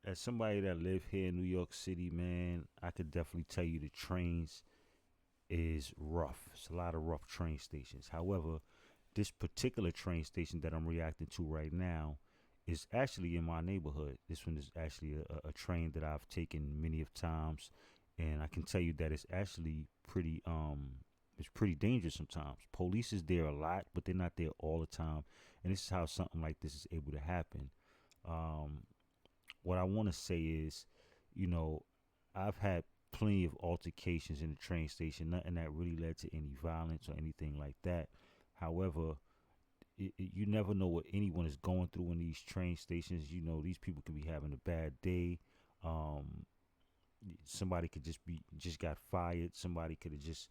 as somebody that live here in New York City, man, I could definitely tell you the trains is rough. It's a lot of rough train stations. However, this particular train station that I'm reacting to right now is actually in my neighborhood. This one is actually a train that I've taken many of times, and I can tell you that it's actually it's pretty dangerous sometimes. Police is there a lot, but they're not there all the time, and this is how something like this is able to happen. Um, what I want to say is, you know, I've had plenty of altercations in the train station, nothing that really led to any violence or anything like that. However, you never know what anyone is going through in these train stations. You know, these people could be having a bad day. Um, Somebody could just got fired. Somebody could have just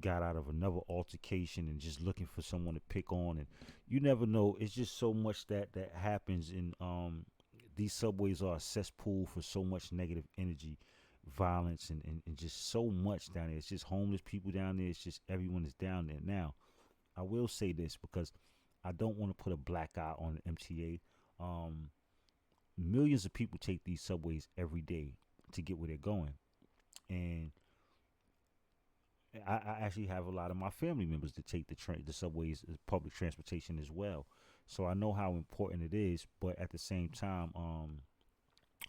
got out of another altercation and just looking for someone to pick on, and you never know. It's just so much that happens in these subways are a cesspool for so much negative energy, violence, and just so much down there. It's just homeless people down there. It's just everyone is down there. Now I will say this because I don't want to put a black eye on the MTA. Millions of people take these subways every day to get where they're going, and I actually have a lot of my family members that take the subways, as public transportation as well. So I know how important it is, but at the same time,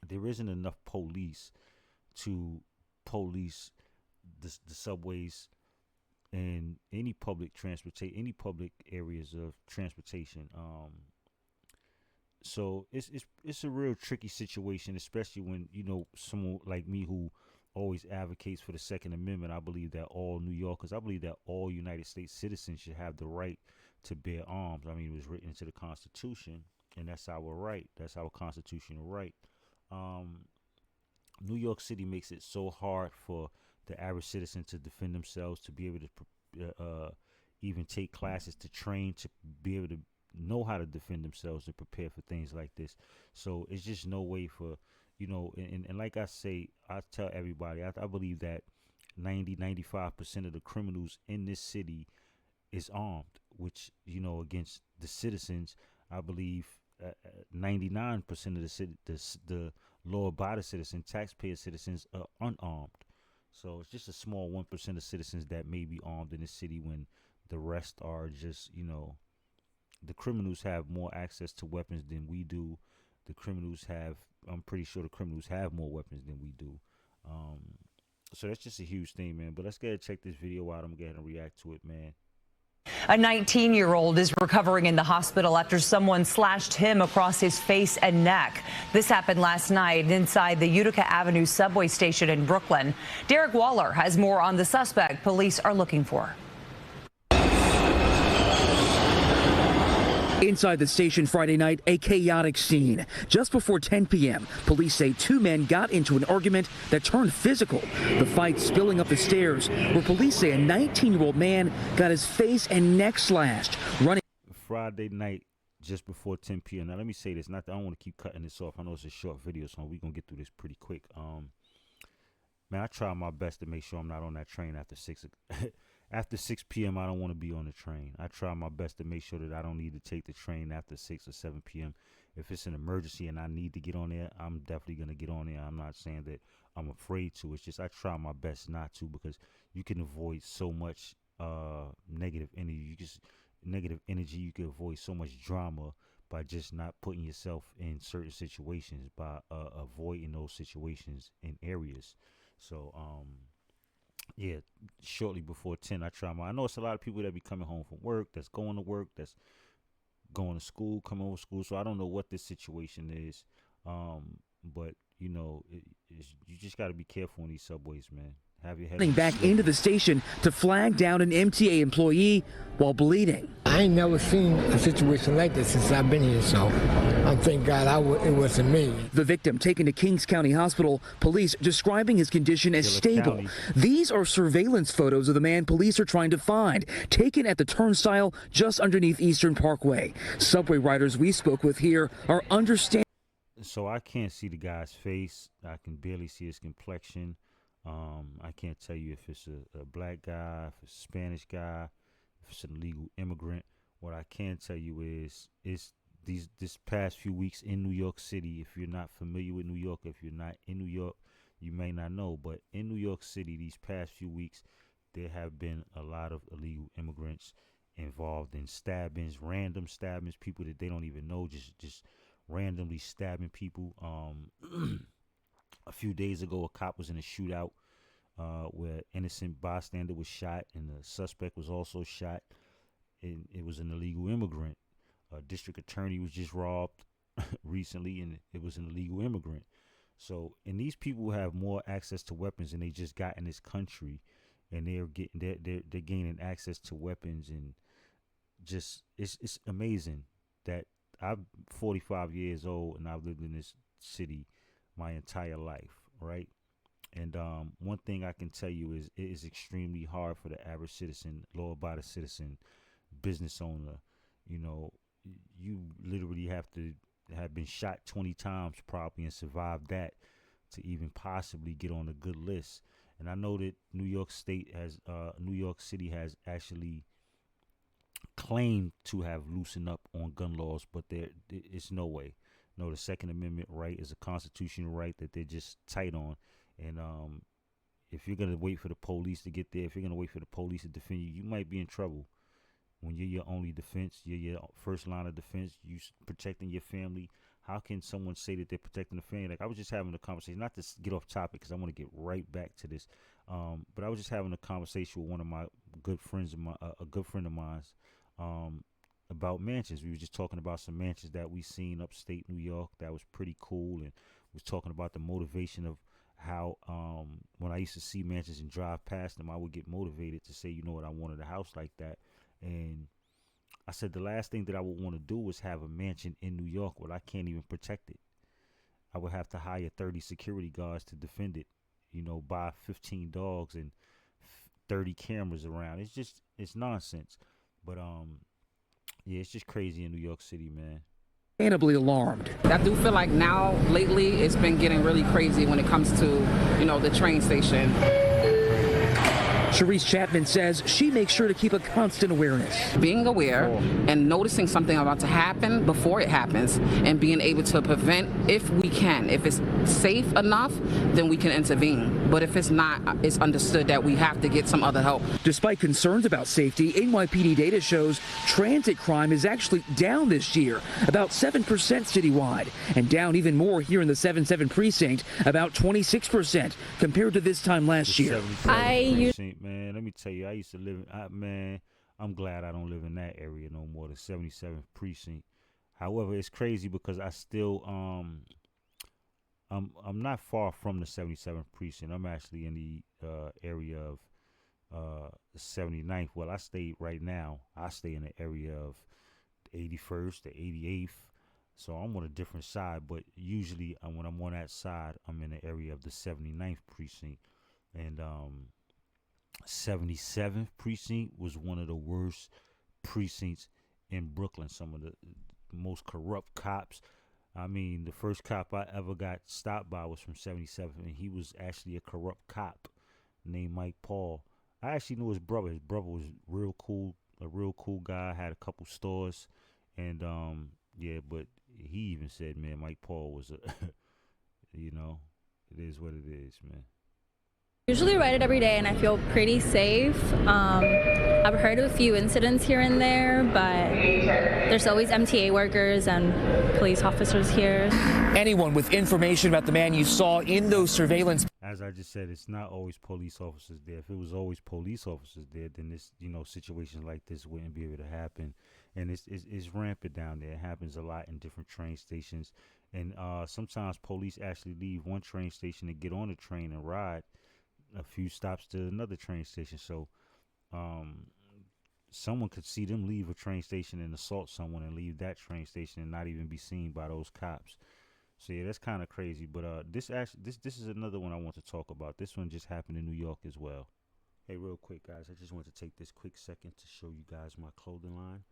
there isn't enough police to police the subways and any public areas of transportation. So it's a real tricky situation, especially when you know someone like me who always advocates for the Second Amendment. I believe that all United States citizens should have the right to bear arms. I mean, it was written into the Constitution, and that's our right. That's our constitutional right. Um, New York City makes it so hard for the average citizen to defend themselves, to be able to even take classes to train to be able to know how to defend themselves and prepare for things like this. So it's just no way for, and like I say, I tell everybody, I believe that 95% of the criminals in this city is armed, which, against the citizens, I believe 99% of the city, the law abiding citizen, taxpayer citizens are unarmed. So it's just a small 1% of citizens that may be armed in the city when the rest are just, the criminals have more access to weapons than we do. I'm pretty sure the criminals have more weapons than we do. Um, so that's just a huge thing, man. But let's go ahead and check this video out. I'm going to go ahead and react to it, man. A 19-year-old is recovering in the hospital after someone slashed him across his face and neck. This happened last night inside the Utica Avenue subway station in Brooklyn. Derek Waller has more on the suspect police are looking for. Inside the station Friday night, a chaotic scene. Just before 10 p.m., police say two men got into an argument that turned physical. The fight spilling up the stairs, where police say a 19-year-old man got his face and neck slashed. Friday night, just before 10 p.m. Now, let me say this. I don't want to keep cutting this off. I know it's a short video, so we're going to get through this pretty quick. Man, I try my best to make sure I'm not on that train after 6 after 6 p.m. I don't want to be on the train. I try my best to make sure that I don't need to take the train after 6 or 7 p.m. If it's an emergency and I need to get on there, I'm definitely going to get on there. I'm not saying that I'm afraid to. It's just I try my best not to, because you can avoid so much negative energy. You can avoid so much drama by just not putting yourself in certain situations, by avoiding those situations in areas. So, yeah, shortly before 10, I know it's a lot of people that be coming home from work, that's going to work, that's going to school, coming home from school. So I don't know what this situation is. But, you just got to be careful on these subways, man. Have your head back into the station to flag down an MTA employee while bleeding. I ain't never seen a situation like this since I've been here, so I thank God it wasn't me. The victim taken to Kings County Hospital, police describing his condition as stable. County. These are surveillance photos of the man police are trying to find, taken at the turnstile just underneath Eastern Parkway. Subway riders we spoke with here are understanding. So I can't see the guy's face. I can barely see his complexion. I can't tell you if it's a black guy, if it's a Spanish guy, if it's an illegal immigrant. What I can tell you is this past few weeks in New York City. If you're not familiar with New York, if you're not in New York, you may not know. But in New York City, these past few weeks, there have been a lot of illegal immigrants involved in stabbings, random stabbings, people that they don't even know, just randomly stabbing people. A few days ago, a cop was in a shootout where an innocent bystander was shot, and the suspect was also shot. And it was an illegal immigrant. A district attorney was just robbed recently, and it was an illegal immigrant. So, and these people have more access to weapons than they just got in this country, and they're gaining access to weapons, and just it's amazing that I'm 45 years old and I've lived in this city my entire life, right? And one thing I can tell you is it is extremely hard for the average citizen, law-abiding citizen, business owner. You know, you literally have to have been shot 20 times probably and survive that to even possibly get on a good list. And I know that New York City has actually claimed to have loosened up on gun laws, but it's no way. No, the Second Amendment right is a constitutional right that they're just tight on. And if you're gonna wait for the police to get there, if you're gonna wait for the police to defend you, you might be in trouble. When you're your only defense, you're your first line of defense, you protecting your family. How can someone say that they're protecting the family? Like, I was just having a conversation, not to get off topic because I want to get right back to this. But I was just having a conversation with one of my good friends, a good friend of mine, about mansions. We were just talking about some mansions that we seen upstate New York that was pretty cool, and we was talking about the motivation of how when I used to see mansions and drive past them, I would get motivated to say, you know what, I wanted a house like that. And I said the last thing that I would want to do was have a mansion in New York where I can't even protect it. I would have to hire 30 security guards to defend it, you know, buy 15 dogs and 30 cameras around. It's nonsense. But yeah, it's just crazy in New York City, man. Understandably alarmed. I do feel like now, lately, it's been getting really crazy when it comes to, you know, the train station. Sharice Chapman says she makes sure to keep a constant awareness. Being aware and noticing something about to happen before it happens, and being able to prevent if we can. If it's safe enough, then we can intervene. But if it's not, it's understood that we have to get some other help. Despite concerns about safety, NYPD data shows transit crime is actually down this year, about 7% citywide, and down even more here in the 7-7 precinct, about 26% compared to this time last year. Man, let me tell you, I used to live in, I'm glad I don't live in that area no more, the 77th precinct. However, it's crazy because I still, I'm not far from the 77th precinct. I'm actually in the area of the 79th. Well, I stay right now. I stay in the area of the 81st, the 88th. So I'm on a different side, but usually when I'm on that side, I'm in the area of the 79th precinct. And 77th precinct was one of the worst precincts in Brooklyn. Some of the most corrupt cops. I mean, the first cop I ever got stopped by was from 77th, and he was actually a corrupt cop named Mike Paul. I actually knew his brother. His brother was real cool, a real cool guy, had a couple stores, and yeah, but he even said, man, Mike Paul was a, you know, it is what it is, man. Usually ride it every day and I feel pretty safe. I've heard of a few incidents here and there, but there's always MTA workers and police officers here. Anyone with information about the man you saw in those surveillance. As I just said, it's not always police officers there. If it was always police officers there, then this, you know, situations like this wouldn't be able to happen. And it's rampant down there. It happens a lot in different train stations. And sometimes police actually leave one train station to get on the train and ride a few stops to another train station. So someone could see them leave a train station and assault someone and leave that train station and not even be seen by those cops. So yeah, that's kind of crazy. But this is another one I want to talk about. This one just happened in New York as well. Hey, real quick, guys, I just want to take this quick second to show you guys my clothing line,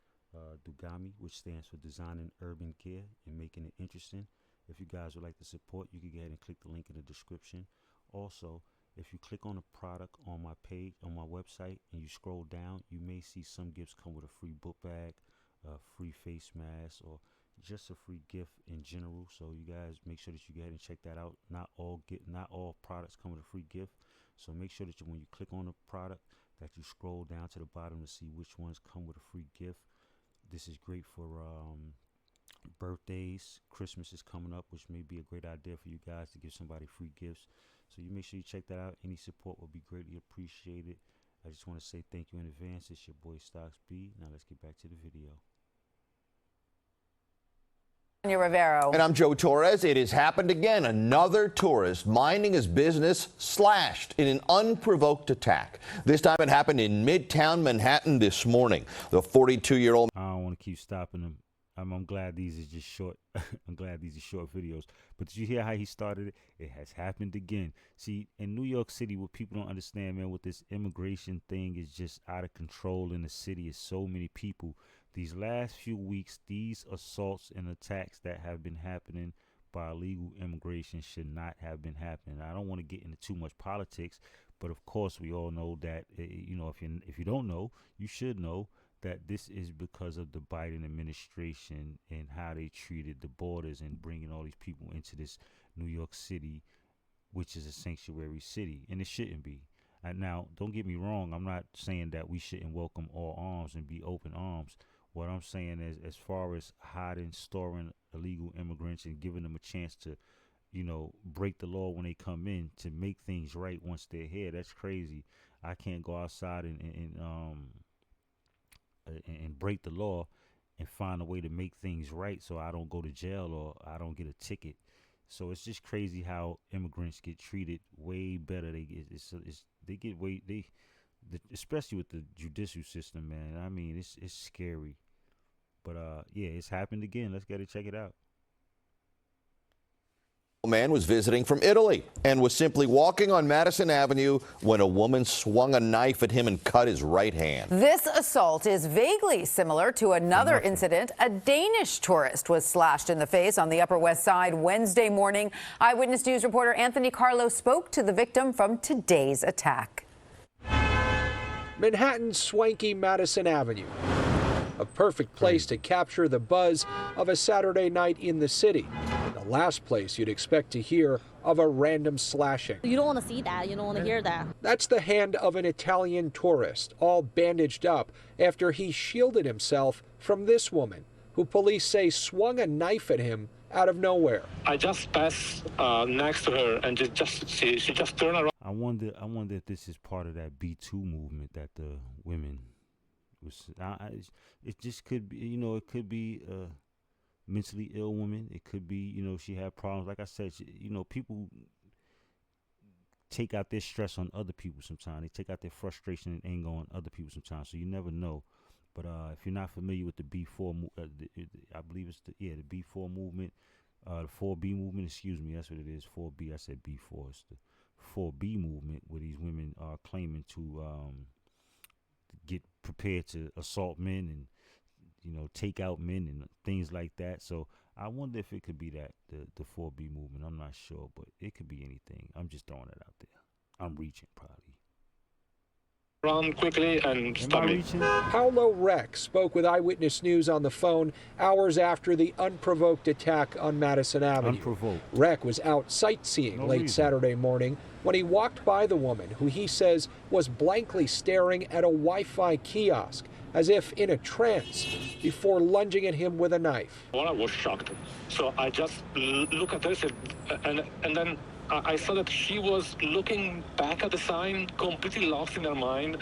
Dugami, which stands for Designing Urban Gear and Making It Interesting. If you guys would like to support, you can go ahead and click the link in the description. Also, if you click on a product on my page, on my website, and you scroll down, you may see some gifts come with a free book bag, a free face mask, or just a free gift in general. So you guys make sure that you go ahead and check that out. Not all products come with a free gift. So make sure that when you click on the product, that you scroll down to the bottom to see which ones come with a free gift. This is great for birthdays. Christmas is coming up, which may be a great idea for you guys to give somebody free gifts. So you make sure you check that out. Any support would be greatly appreciated. I just want to say thank you in advance. It's your boy Stocks B. Now let's get back to the video. Rivero. And I'm Joe Torres. It has happened again. Another tourist minding his business slashed in an unprovoked attack. This time it happened in Midtown Manhattan this morning. The 42-year-old. I don't want to keep stopping them. I'm glad these are just short. I'm glad these are short videos. But did you hear how he started it? It has happened again. See, in New York City, what people don't understand, man, with this immigration thing is just out of control in the city. Is so many people. These last few weeks, these assaults and attacks that have been happening by illegal immigration should not have been happening. I don't want to get into too much politics, but of course we all know that, you know, if you don't know, you should know that this is because of the Biden administration and how they treated the borders and bringing all these people into this New York City, which is a sanctuary city, and it shouldn't be. And now, don't get me wrong, I'm not saying that we shouldn't welcome all arms and be open arms. What I'm saying is, as far as hiding, storing illegal immigrants and giving them a chance to, you know, break the law when they come in to make things right once they're here, that's crazy. I can't go outside and break the law and find a way to make things right so I don't go to jail or I don't get a ticket. So it's just crazy how immigrants get treated way better. Especially with the judicial system, man. I mean, it's scary. But yeah, it's happened again. Let's check it out. A man was visiting from Italy and was simply walking on Madison Avenue when a woman swung a knife at him and cut his right hand. This assault is vaguely similar to another incident. A Danish tourist was slashed in the face on the Upper West Side Wednesday morning. Eyewitness News reporter Anthony Carlo spoke to the victim from today's attack. Manhattan's swanky Madison Avenue, a perfect place to capture the buzz of a Saturday night in the city. The last place you'd expect to hear of a random slashing. You don't want to see that. You don't want to hear that. That's the hand of an Italian tourist, all bandaged up after he shielded himself from this woman, who police say swung a knife at him out of nowhere. I just passed next to her, and she just turned around. I wonder if this is part of that B2 movement that the women was. It just could be, you know, it could be a mentally ill woman. It could be, you know, she had problems. Like I said, you know, people take out their stress on other people sometimes. They take out their frustration and anger on other people sometimes. So you never know. But if you're not familiar with the B4, I believe it's the B4 movement, the 4B movement. Excuse me, that's what it is. 4B. I said B4. It's the 4B movement, where these women are claiming to get prepared to assault men and, you know, take out men and things like that. So I wonder if it could be that the 4B movement. I'm not sure, but it could be anything. I'm just throwing it out there. I'm reaching probably. Run quickly and stop me. Paolo Rex spoke with Eyewitness News on the phone hours after the unprovoked attack on Madison Avenue. Unprovoked. Rex was out sightseeing late Saturday morning when he walked by the woman, who he says was blankly staring at a Wi-Fi kiosk, as if in a trance, before lunging at him with a knife. Well, I was shocked. So I just look at this, and then I saw that she was looking back at the sign, completely lost in her mind,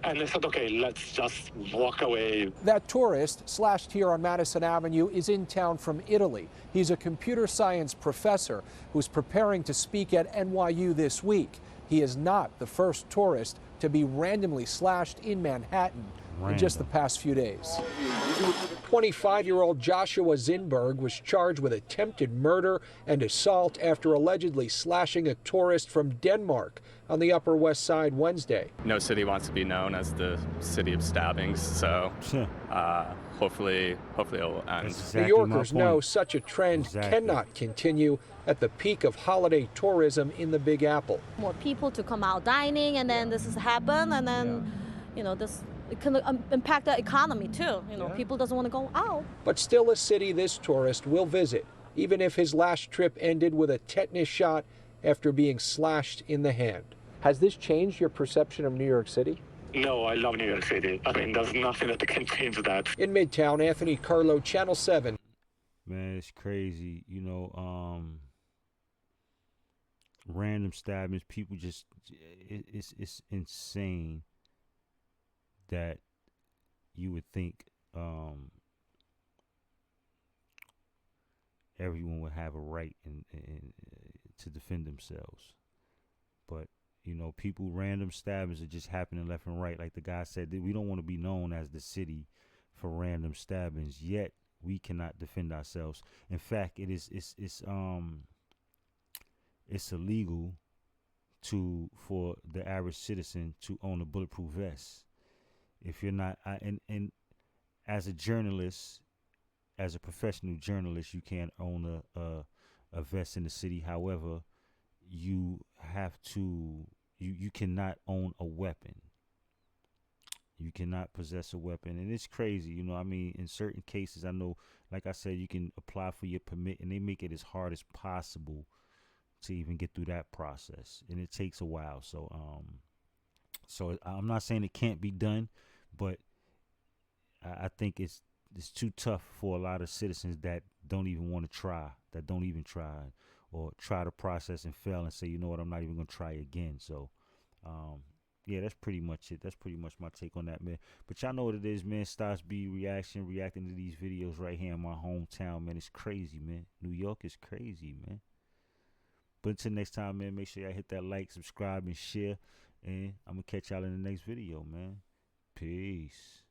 and I said, okay, let's just walk away. That tourist, slashed here on Madison Avenue, is in town from Italy. He's a computer science professor who's preparing to speak at NYU this week. He is not the first tourist to be randomly slashed in Manhattan in just the past few days. 25-year-old Joshua Zinberg was charged with attempted murder and assault after allegedly slashing a tourist from Denmark on the Upper West Side Wednesday. No city wants to be known as the city of stabbings, so hopefully it'll end. Exactly. New Yorkers know such a trend cannot continue at the peak of holiday tourism in the Big Apple. More people to come out dining, and then this has happened, and then, you know, this it can impact the economy too. You know, Yeah. people doesn't want to go out. But still a city this tourist will visit, even if his last trip ended with a tetanus shot after being slashed in the hand. Has this changed your perception of New York City? No, I love New York City. I mean, there's nothing that can change that. In Midtown, Anthony Carlo, Channel 7. Man, it's crazy. You know, random stabbings, people just, it's insane that you would think everyone would have a right in to defend themselves. But, you know, people, random stabbings are just happening left and right. Like the guy said, that we don't want to be known as the city for random stabbings, yet we cannot defend ourselves. In fact, it's illegal for the average citizen to own a bulletproof vest. If you're not, and as a journalist, as a professional journalist, you can't own a vest in the city. However, you have to, you cannot own a weapon. You cannot possess a weapon. And it's crazy, you know, I mean, in certain cases, I know, like I said, you can apply for your permit and they make it as hard as possible to even get through that process. And it takes a while. So I'm not saying it can't be done, but I think it's too tough for a lot of citizens that don't even want to try, or try the process and fail and say, you know what, I'm not even going to try again. So, yeah, that's pretty much it. That's pretty much my take on that, man. But y'all know what it is, man. Stars B reacting to these videos right here in my hometown, man. It's crazy, man. New York is crazy, man. But until next time, man, make sure y'all hit that like, subscribe, and share. And I'm going to catch y'all in the next video, man. Peace.